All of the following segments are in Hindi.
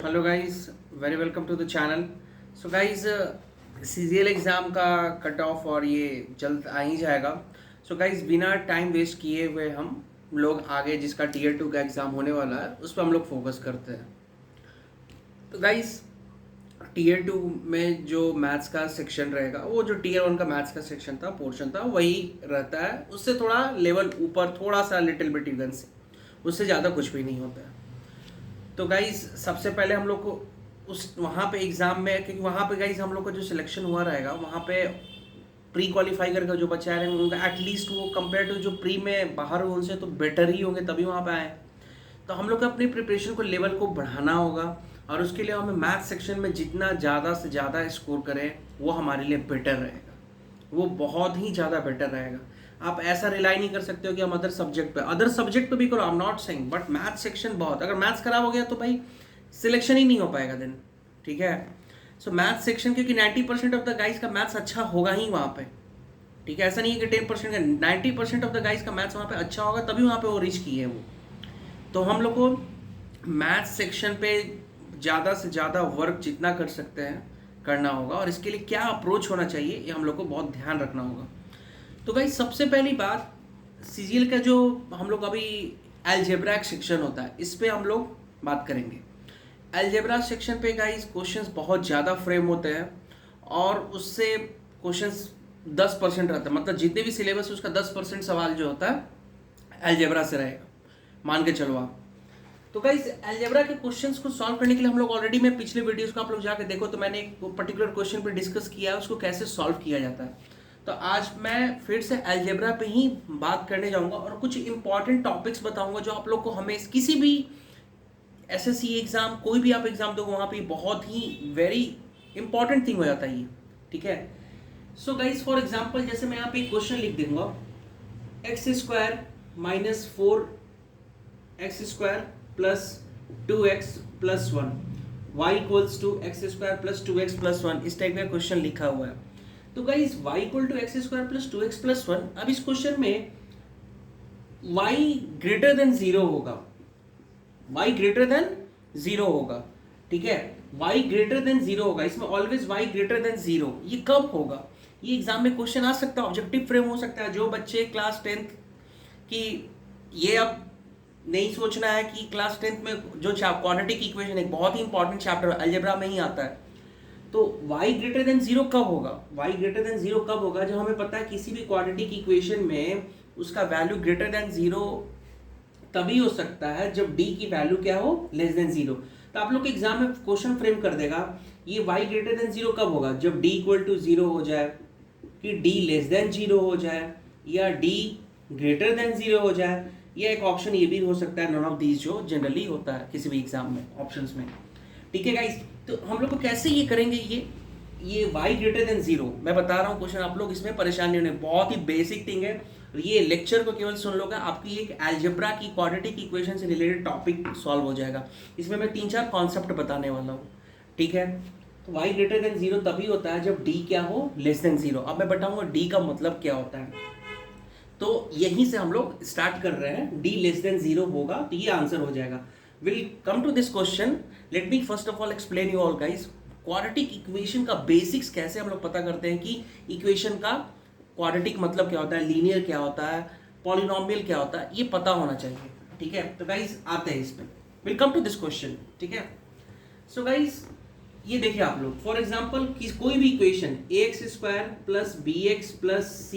Hello guys, very welcome to the channel. So guys, CGL exam का कट ऑफ और ये जल्द आ ही जाएगा। सो गाइस, बिना टाइम वेस्ट किए हुए हम लोग आगे जिसका टीयर 2 का एग्ज़ाम होने वाला है उस पर हम लोग फोकस करते हैं। तो गाइस, टीयर 2 में जो मैथ्स का सेक्शन रहेगा वो जो टीयर 1 का मैथ्स का सेक्शन था, पोर्शन था, वही रहता है। उससे थोड़ा लेवल ऊपर, थोड़ा सा लिटिल बिट इवन से, उससे ज़्यादा कुछ भी नहीं होता है। तो गाइज सबसे पहले हम लोग को उस वहाँ पे एग्ज़ाम में, क्योंकि वहाँ पे गाइज हम लोग का जो सिलेक्शन हुआ रहेगा वहाँ पे प्री क्वालिफाई करके जो बच्चे आ रहे हैं उनका एटलीस्ट वो कंपेयर टू जो प्री में बाहर हुए उनसे तो बेटर ही होंगे, तभी वहाँ पे आए। तो हम लोग को अपनी प्रिपरेशन को लेवल को बढ़ाना होगा और उसके लिए हमें मैथ सेक्शन में जितना ज़्यादा से ज़्यादा स्कोर करें वो हमारे लिए बेटर रहेगा, वो बहुत ही ज़्यादा बेटर रहेगा। आप ऐसा रिलाई नहीं कर सकते हो कि हम अदर सब्जेक्ट पे भी करो, I am not saying, but math section बहुत, अगर मैथ्स खराब हो गया तो भाई सिलेक्शन ही नहीं हो पाएगा दिन, ठीक है। सो मैथ सेक्शन, क्योंकि 90% ऑफ द गाइज का मैथ्स अच्छा होगा ही वहाँ पे, ठीक है। ऐसा नहीं है कि 10% का, 90% ऑफ द गाइज का मैथ्स वहाँ पे अच्छा होगा, तभी वहाँ पे वो रीच की है वो। तो हम लोग को मैथ सेक्शन पे ज़्यादा से ज़्यादा वर्क जितना कर सकते हैं करना होगा, और इसके लिए क्या अप्रोच होना चाहिए ये हम लोग को बहुत ध्यान रखना होगा। तो भाई सबसे पहली बात, सीजीएल का जो हम लोग अभी अलजेब्रा सेक्शन होता है इस पे हम लोग बात करेंगे। अलजेब्रा सेक्शन पे गाइस क्वेश्चंस बहुत ज़्यादा फ्रेम होते हैं और उससे क्वेश्चंस 10% रहता है, मतलब जितने भी सिलेबस है उसका 10% सवाल जो होता है अलजेब्रा से रहेगा, मान के चलो आप। तो गाइस अलजेब्रा के क्वेश्चंस को सॉल्व करने के लिए हम लोग ऑलरेडी, मैं पिछले वीडियोस को आप लोग जाकर देखो तो मैंने एक पर्टिकुलर क्वेश्चन पे डिस्कस किया है उसको कैसे सॉल्व किया जाता है। तो आज मैं फिर से अलजेब्रा पे ही बात करने जाऊंगा और कुछ इंपॉर्टेंट टॉपिक्स बताऊंगा जो आप लोग को हमें किसी भी एसएससी एग्जाम, कोई भी आप एग्जाम दो वहाँ पे बहुत ही वेरी इंपॉर्टेंट थिंग हो जाता है ये, ठीक है। सो गाइस फॉर एग्जाम्पल, जैसे मैं यहाँ पे एक क्वेश्चन लिख दूंगा, x square minus 4x² plus 2x plus 1 y equals to x square plus 2x plus 1, इस टाइप का क्वेश्चन लिखा हुआ है। तो guys y equal to x square plus 2x plus 1, अब इस क्वेश्चन में y ग्रेटर देन 0 होगा, y ग्रेटर देन 0 होगा, ठीक है। y ग्रेटर देन 0 होगा, इसमें ऑलवेज y ग्रेटर देन 0, ये कब होगा? ये एग्जाम में क्वेश्चन आ सकता है, ऑब्जेक्टिव फ्रेम हो सकता है। जो बच्चे क्लास 10th की, ये अब नहीं सोचना है कि क्लास 10th में जो क्वाड्रेटिक इक्वेशन एक बहुत ही इंपॉर्टेंट चैप्टर अलजेब्रा में ही आता है, तो y ग्रेटर देन 0 कब होगा? y ग्रेटर देन 0 कब होगा? जब हमें पता है किसी भी क्वाड्रेटिक इक्वेशन में उसका वैल्यू ग्रेटर देन 0 तभी हो सकता है जब d की वैल्यू क्या हो, लेस देन 0। तो आप लोग के एग्जाम में क्वेश्चन फ्रेम कर देगा ये y ग्रेटर देन 0 कब होगा? जब d इक्वल टू 0 हो जाए, कि d लेस देन 0 हो जाए, या d ग्रेटर देन 0 हो जाए, या एक ऑप्शन ये भी हो सकता है नॉन ऑफ दीज, जो जनरली होता है किसी भी एग्जाम में ऑप्शंस में, ठीक है गाइस। तो हम लोग को कैसे ये करेंगे, ये y ग्रेटर देन 0 मैं बता रहा हूँ क्वेश्चन, आप लोग इसमें परेशान नहीं होने, बहुत ही बेसिक थिंग है। ये लेक्चर को केवल सुन लोगे, आपकी एक अलजेब्रा की क्वाड्रेटिक इक्वेशन से रिलेटेड टॉपिक सॉल्व हो जाएगा। इसमें मैं 3-4 कॉन्सेप्ट बताने वाला हूँ, ठीक है। तो y ग्रेटर देन 0 तभी होता है जब d क्या हो, लेस देन 0। अब मैं बताऊंगा d का मतलब क्या होता है। तो यहीं से हम लोग स्टार्ट कर रहे हैं, d लेस देन 0 होगा तो ये आंसर हो जाएगा। Will come to this question, let me first of all explain you all guys, quadratic equation का बेसिक्स कैसे हम लोग पता करते हैं कि इक्वेशन का क्वाड्रेटिक मतलब क्या होता है, लीनियर क्या होता है, पॉलिनोमियल क्या होता है, ये पता होना चाहिए, ठीक है। तो गाइस आते हैं इसमें, will come to this question, ठीक है। सो गाइस ये देखिए आप लोग, फॉर एग्जाम्पल कोई भी equation ax² plus bx plus c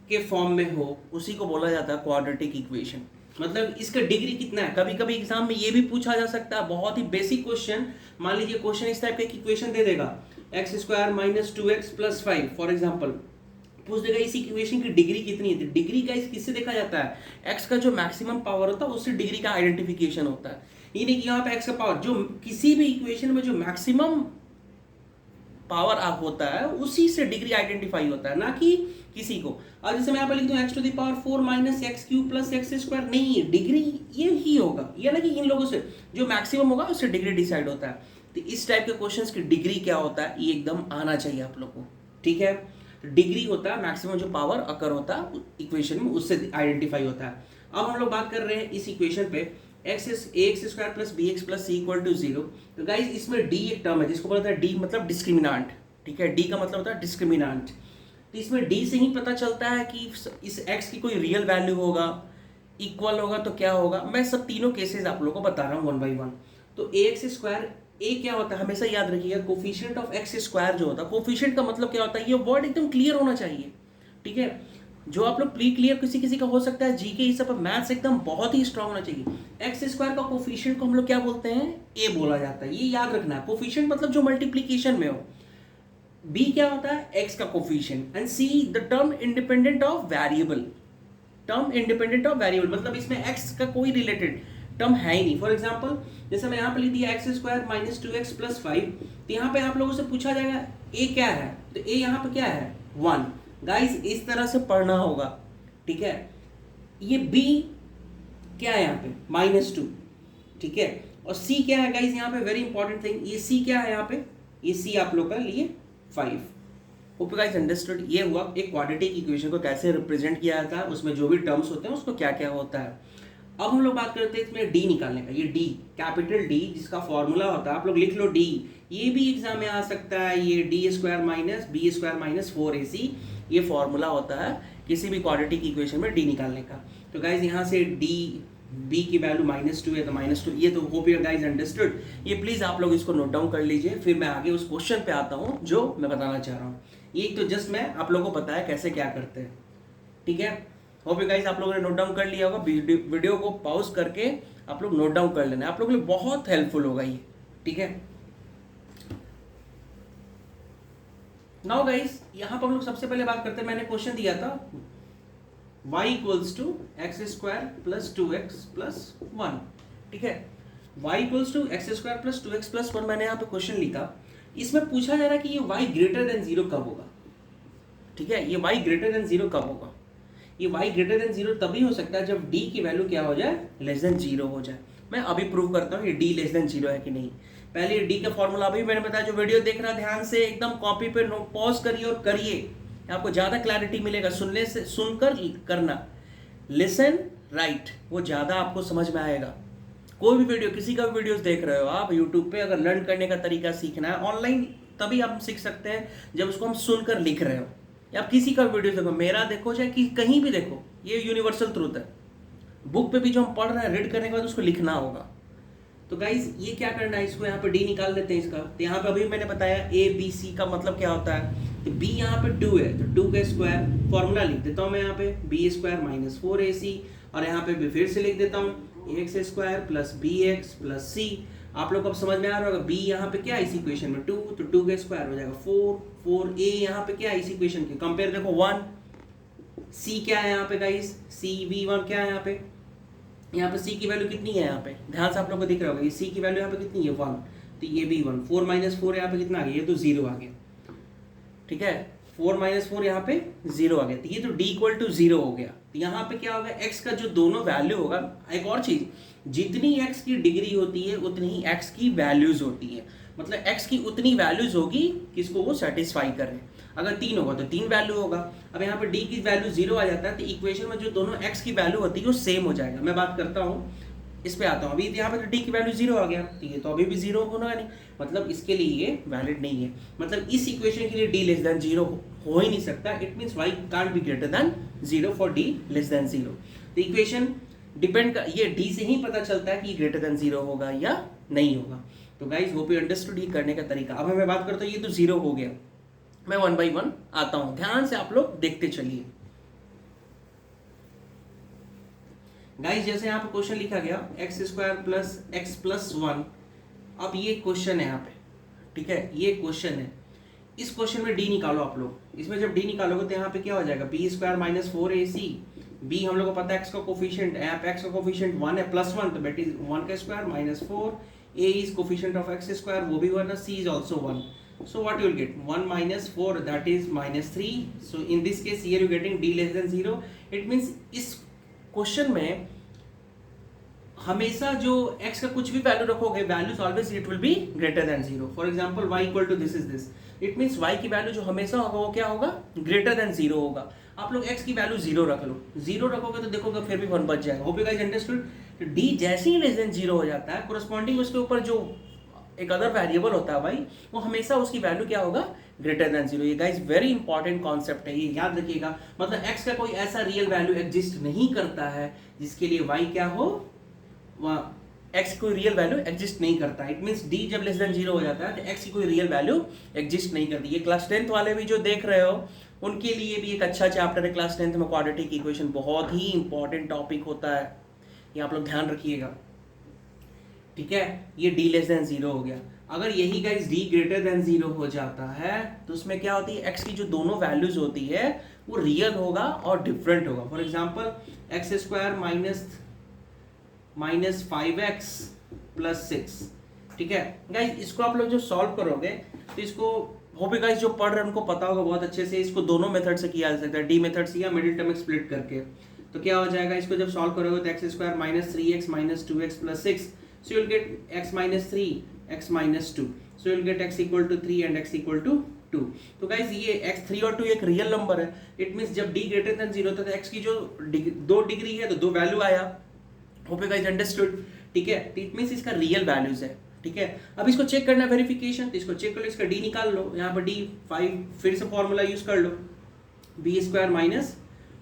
के फॉर्म में हो, उसी को बोला जाता है क्वाड्रेटिक इक्वेशन। मतलब इसका डिग्री कितना है, कभी कभी एग्जाम में ये भी पूछा जा सकता है, बहुत ही बेसिक क्वेश्चन। मान लीजिए क्वेश्चन इस टाइप का एक इक्वेशन दे देगा, x² minus 2x plus 5 for example, पूछ देगा इस इक्वेशन की डिग्री कितनी है। डिग्री का किससे देखा जाता है? x का जो मैक्सिमम पावर होता है उससे डिग्री का आइडेंटिफिकेशन होता है। ये नहीं कि यहाँ पे x का पावर, जो किसी भी इक्वेशन में जो मैक्सिमम पावर आप होता है उसी से डिग्री आइडेंटिफाई होता है, ना कि किसी को। अब जैसे मैं यहाँ पे लिख दूं x⁴ minus x³ plus x², नहीं, डिग्री ये ही होगा, ये ना कि इन लोगों से जो मैक्सिमम होगा उससे डिग्री डिसाइड होता है। तो इस टाइप के क्वेश्चंस की डिग्री क्या होता है ये एकदम आना चाहिए आप लोग को, ठीक है। डिग्री होता है मैक्सिमम जो पावर अकर होता है इक्वेशन में, उससे आइडेंटिफाई होता है। अब हम लोग बात कर रहे हैं इस इक्वेशन पे, x square plus B x plus C equal to 0। तो गाइज इसमें डी एक टर्म है जिसको बोलता है डी मतलब डिस्क्रिमिनांट, ठीक है, डी का मतलब होता है डिस्क्रिमिनांट। तो इसमें डी से ही पता चलता है कि इस एक्स की कोई रियल वैल्यू होगा, इक्वल होगा तो क्या होगा। मैं सब तीनों केसेस आप लोगों को बता रहा हूँ वन बाई वन। तो ए एक्स स्क्वायर, ए क्या होता है हमेशा याद रखिएगा, कोफिशिएंट ऑफ एक्स स्क्वायर जो होता है, कोफिशिएंट का मतलब क्या होता है, ये वर्ड एकदम क्लियर होना चाहिए, ठीक है। जो आप लोग प्री क्लियर किसी किसी का हो सकता है, जी के हिसाब पर मैथ्स एकदम बहुत ही स्ट्रांग होना चाहिए। एक्स स्क्वायर का कोफिशिएंट को हम लोग क्या बोलते हैं, ए बोला जाता है, ये याद रखना है। कोफिशिएंट मतलब जो मल्टीप्लीकेशन में हो। बी क्या होता है, एक्स का coefficient. And see the term independent of variable, term independent of variable मतलब इसमें एक्स का कोई रिलेटेड टर्म है ही नहीं। फॉर एग्जांपल जैसे मैं यहाँ पे लिख दिया x square minus 2x plus 5, तो यहाँ पे आप लोगों से पूछा जाएगा ए क्या है, तो ए यहाँ पे क्या है 1। गाइस इस तरह से पढ़ना होगा, ठीक है। ये b क्या है यहाँ पे -2, ठीक है। और c क्या है गाइस यहाँ पे, वेरी इंपॉर्टेंट थिंग, ये c क्या है यहाँ पे, ये c आप लोग का लिए 5। Hope you guys understood. ये हुआ एक क्वाड्रेटिक इक्वेशन को कैसे रिप्रेजेंट किया जाता है, उसमें जो भी टर्म्स होते हैं उसको क्या क्या होता है। अब हम लोग बात करते हैं इसमें डी निकालने का। ये डी कैपिटल डी जिसका फॉर्मूला होता है, आप लोग लिख लो डी, ये भी एग्जाम में आ सकता है। ये D square minus B square minus 4ac, ये फॉर्मूला होता है किसी भी क्वाड्रेटिक इक्वेशन में डी निकालने का। तो गाइज यहाँ से डी बी की वैल्यू -2 है तो -2, ये तो होप यू गाइज अंडरस्टूड। ये प्लीज़ आप लोग इसको नोट डाउन कर लीजिए, फिर मैं आगे उस क्वेश्चन पे आता हूँ जो मैं बताना चाह रहा हूँ। ये तो जस्ट मैं आप लोगों को बताया कैसे क्या करते हैं, ठीक है। होप यू गाइज आप लोगों ने नोट डाउन कर लिया होगा। वीडियो को पॉज करके आप लोग नोट डाउन कर लेना, आप लोगों के लिए बहुत हेल्पफुल होगा ये, ठीक है। नाउ गाइस यहाँ पर हम लोग सबसे पहले बात करते हैं, मैंने क्वेश्चन दिया था y equals to x square plus 2x plus 1, ठीक है। y equals to x square plus 2x plus 1 मैंने यहाँ पे क्वेश्चन लिखा। इसमें पूछा जा रहा है कि ये y ग्रेटर देन 0 कब होगा, ठीक है। ये y ग्रेटर देन 0 कब होगा, ये y ग्रेटर देन 0 तभी हो सकता है जब d की वैल्यू क्या हो जाए, लेस देन 0 हो जाए। मैं अभी प्रूव करता हूँ ये d लेस देन 0 है कि नहीं। पहले डी का फॉर्मूला अभी मैंने बताया, जो वीडियो देख रहा है ध्यान से एकदम कॉपी पे नोट पॉज करिए और करिए, आपको ज़्यादा क्लैरिटी मिलेगा। सुनने से सुनकर करना, लिसन राइट, वो ज़्यादा आपको समझ में आएगा। कोई भी वीडियो, किसी का भी वीडियोस देख रहे हो आप यूट्यूब पे, अगर लर्न करने का तरीका सीखना है ऑनलाइन, तभी आप सीख सकते हैं जब उसको हम सुनकर लिख रहे हो। या आप किसी का वीडियो देखो, मेरा देखो चाहे कि कहीं भी देखो, ये यूनिवर्सल ट्रूथ है। बुक पे भी जो हम पढ़ रहे हैं, रीड करने के बाद उसको लिखना होगा। तो गाइज ये क्या करना है, इसको यहाँ पे डी निकाल देते हैं इसका। तो यहाँ पे अभी मैंने बताया ए बी सी का मतलब क्या होता है, तो बी यहाँ पे 2 है तो 2 का स्क्वायर, फॉर्मूला लिख देता हूँ मैं यहाँ पे बी स्क्वायर माइनस 4ac, और यहाँ पे भी फिर से लिख देता हूँ x square plus B x plus c. आप लोग को अब समझ में आ रहा होगा, बी यहाँ पे क्या है इस इक्वेशन में 2, तो 2 का स्क्वायर हो जाएगा 4 ए यहाँ पे क्या है इस इक्वेशन के, कंपेयर देखो 1, सी क्या है यहाँ पे गाइज, सी v1 क्या है यहाँ पे c की वैल्यू कितनी है, यहाँ पे ध्यान से आप लोग को दिख रहा होगा, ये c की वैल्यू यहाँ पे कितनी है 1, तो ये भी 1, 4 माइनस 4 यहाँ पे कितना आ गया, ये तो 0 आ गया, ठीक है। 4 माइनस 4 यहाँ पे 0 आ गया, तो ये तो d इक्वल टू 0 हो गया। तो यहाँ पे क्या होगा, x का जो दोनों वैल्यू होगा, एक और चीज, जितनी x की डिग्री होती है उतनी ही x की वैल्यूज होती है, मतलब x की उतनी वैल्यूज होगी किसको वो सेटिस्फाई करे। अगर 3 होगा तो 3 वैल्यू होगा। अब यहाँ पे d की वैल्यू 0 आ जाता है, तो इक्वेशन में जो दोनों x की वैल्यू होती है वो सेम हो जाएगा। मैं बात करता हूँ, इस पे आता हूँ। अभी यहाँ पे तो d की वैल्यू 0 आ गया, तो ये तो अभी भी 0 होना नहीं, मतलब इसके लिए ये वैलिड नहीं है, मतलब इस इक्वेशन के लिए d लेस देन 0 हो ही नहीं सकता। It means y can't be greater than 0 for d less than 0। तो इक्वेशन डिपेंड कर, ये d से ही पता चलता है कि ग्रेटर देन 0 होगा या नहीं होगा। तो गाइज होप यू अंडरस्टूड ये करने का तरीका। अब मैं बात करता हूँ, ये तो 0 हो गया, मैं 1 बाई 1 आता हूं, ध्यान से आप लोग देखते चलिए। गाइस जैसे यहाँ पे क्वेश्चन लिखा गया x square plus x plus 1, अब ये क्वेश्चन है यहाँ पे, ठीक है, ये क्वेश्चन है। इस क्वेश्चन में डी निकालो आप लोग। इसमें जब डी निकालोगे तो यहाँ पे क्या हो जाएगा, B square minus 4ac, B हम लोग को पता है एक्स का कोफिशिएंट, यहाँ पे एक्स का कोफिशिएंट 1 है, प्लस 1 तो बेट इज 1 का square minus 4, a is coefficient of x square, वो भी 1 है, c is also 1। So what you will get, 1 minus 4 that is minus 3. So in this case here you getting d less than 0. It means इस क्वेश्चन में हमेशा जो x का कुछ भी वैल्यू रखोगे, values always it will be greater than 0. For example y equal to this is this, it means y की वैल्यू जो हमेशा होगा वो क्या होगा, ग्रेटर देन 0 होगा। आप लोग x की वैल्यू 0 रख लो, 0 रखोगे तो देखोगे फिर भी 1 बच जाएगा। Hope you guys understood. तो डी जैसे ही लेस देन 0 हो जाता है, कोरस्पॉन्डिंग उसके ऊपर जो एक अदर वेरिएबल होता है भाई, वो हमेशा उसकी वैल्यू क्या होगा, ग्रेटर देन 0। ये गाइस वेरी इंपॉर्टेंट कॉन्सेप्ट है, ये याद रखिएगा। मतलब x का कोई ऐसा रियल वैल्यू एग्जिस्ट नहीं करता है जिसके लिए y क्या हो, x कोई रियल वैल्यू एग्जिस्ट नहीं करता। इट मींस d जब लेस देन 0 हो जाता है तो x की कोई रियल वैल्यू एग्जिस्ट नहीं करती। ये क्लास 10th वाले भी जो देख रहे हो उनके लिए भी एक अच्छा चैप्टर है क्लास 10th में, क्वाड्रेटिक इक्वेशन बहुत ही इंपॉर्टेंट टॉपिक होता है, ये आप लोग ध्यान रखिएगा, ठीक है। ये d लेस देन 0 हो गया। अगर यही गाइस d ग्रेटर देन 0 हो जाता है तो उसमें क्या होती है, x की जो दोनों वैल्यूज होती है वो रियल होगा और डिफरेंट होगा। For example x square minus 5x plus 6, ठीक है गाइस। इसको आप लोग जो सॉल्व करोगे तो इसको होप गाइस जो पढ़ रहे हैं उनको पता होगा बहुत अच्छे से, इसको दोनों मेथड से किया जा सकता है, डी मेथड से या मिडिल टर्म स्प्लिट करके। तो क्या हो जाएगा, इसको जब सॉल्व करोगे तो x square minus 3x minus 2x plus 6, so you'll get x minus 3, x minus 2, so you'll get x equal to 3 and x equal to 2। तो गाइस ये x 3 और 2 एक रियल नंबर है। इट मींस जब d ग्रेटर देन 0 था तो x की जो 2 डिग्री है तो 2 वैल्यू आया। होप यू गाइस अंडरस्टूड, ठीक है। इट मींस इसका रियल वैल्यूज है, ठीक है। अब इसको चेक करना वेरिफिकेशन, तो इसको चेक कर लो, इसका d निकाल लो, यहाँ पर d 5 फिर से फॉर्मूला यूज कर लो, b स्क्वायर माइनस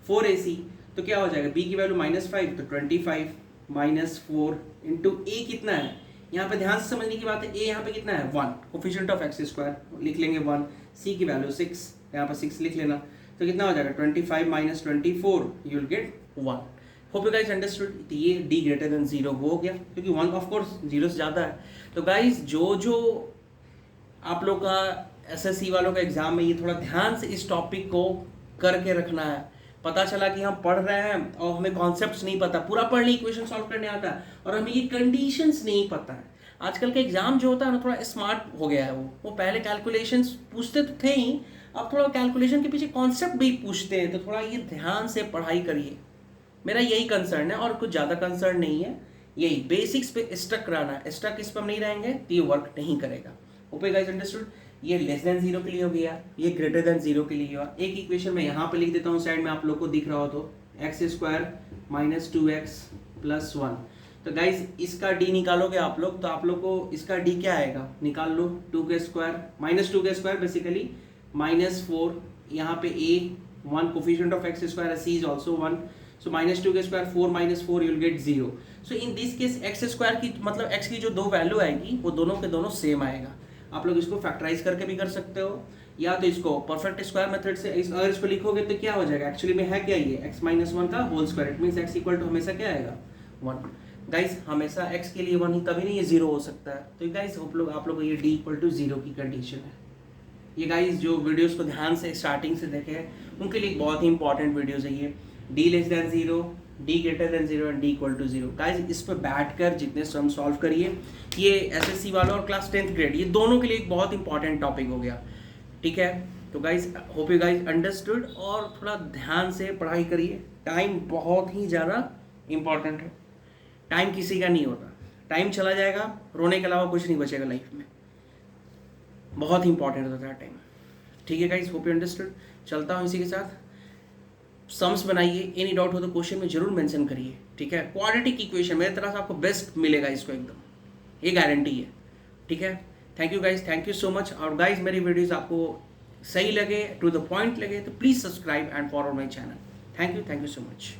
4ac, तो क्या हो जाएगा, b की वैल्यू -5 तो 25 माइनस 4 इंटू ए कितना है, यहाँ पे ध्यान से समझने की बात है, ए यहाँ पे कितना है 1, कोफिशिएंट ऑफ एक्स स्क्वायर लिख लेंगे 1, सी की वैल्यू 6, यहाँ पर 6 लिख लेना, तो कितना हो जाएगा 25 minus 24, you will get 1। Hope you guys understood. तो ये d ग्रेटर देन 0 हो गया क्योंकि 1 ऑफ कोर्स 0 से ज़्यादा है। तो गाइस जो आप लोग का एसएससी वालों का एग्जाम में ये थोड़ा ध्यान से इस टॉपिक को करके रखना है। पता चला कि हम पढ़ रहे हैं और हमें कॉन्सेप्ट्स नहीं पता, पूरा पढ़ ली इक्वेशन सॉल्व करने आता है और हमें ये कंडीशंस नहीं पता है। आजकल का एग्जाम जो होता है ना थोड़ा स्मार्ट हो गया है, वो पहले कैलकुलेशंस पूछते तो थे ही, अब थोड़ा कैलकुलेशन के पीछे कॉन्सेप्ट भी पूछते हैं, तो थोड़ा ये ध्यान से पढ़ाई करिए। मेरा यही कंसर्न है और कुछ ज़्यादा कंसर्न नहीं है, यही बेसिक्स पे स्टक रहना है। स्टक इस पर हम नहीं रहेंगे तो ये वर्क नहीं करेगा। Okay guys understood. ये लेस देन 0 के लिए हो गया, ये ग्रेटर देन 0 के लिए हुआ। एक इक्वेशन मैं यहाँ पे लिख देता हूँ साइड में, आप लोग को दिख रहा हो तो x square minus 2x plus 1। तो गाइज इसका d निकालोगे आप लोग तो आप लोग को इसका d क्या आएगा, निकाल लो, 2 के स्क्वायर माइनस 2 के स्क्वायर बेसिकली माइनस 4, यहाँ पे a 1, coefficient of x square c is also 1, so minus 2 के square 4 minus 4 you will get 0। So in this case x square की मतलब x की जो दो वैल्यू आएगी वो दोनों के दोनों सेम आएगा। आप लोग इसको फैक्टराइज करके भी कर सकते हो या तो इसको परफेक्ट स्क्वायर मेथड से अगर इसको लिखोगे तो क्या हो जाएगा, एक्चुअली में है क्या ये x माइनस 1 का whole square, it means x equal to हमेशा क्या आएगा 1। गाइस हमेशा x के लिए 1 ही, तभी नहीं ये 0 हो सकता है। तो गाइस आप लोग ये d इक्वल टू 0 की कंडीशन है। ये गाइस जो वीडियोस को ध्यान से स्टार्टिंग से देखे उनके लिए बहुत ही इंपॉर्टेंट वीडियोस है ये, d less than 0, d greater than 0 and d equal to 0। Guys इस पर बैठकर जितने सम सॉल्व करिए, ये एसएससी वालों और क्लास 10th ग्रेड ये दोनों के लिए एक बहुत इंपॉर्टेंट टॉपिक हो गया, ठीक है। तो guys hope you guys understood और थोड़ा ध्यान से पढ़ाई करिए। टाइम बहुत ही ज़्यादा इंपॉर्टेंट है, टाइम किसी का नहीं होता, टाइम चला जाएगा रोने के अलावा कुछ नहीं बचेगा लाइफ में, बहुत ही इंपॉर्टेंट होता है टाइम, ठीक है गाइस। Hope you understood. चलता हूँ इसी के साथ, सम्स बनाइए, एनी डाउट हो तो क्वेश्चन में जरूर मेंशन करिए, ठीक है। क्वाड्रेटिक इक्वेशन मेरे तरफ से आपको बेस्ट मिलेगा इसको, एकदम ये गारंटी है, ठीक है। Thank you guys, thank you so much. और गाइज मेरी वीडियोस आपको सही लगे, टू द पॉइंट लगे तो please subscribe and follow my channel. Thank you so much.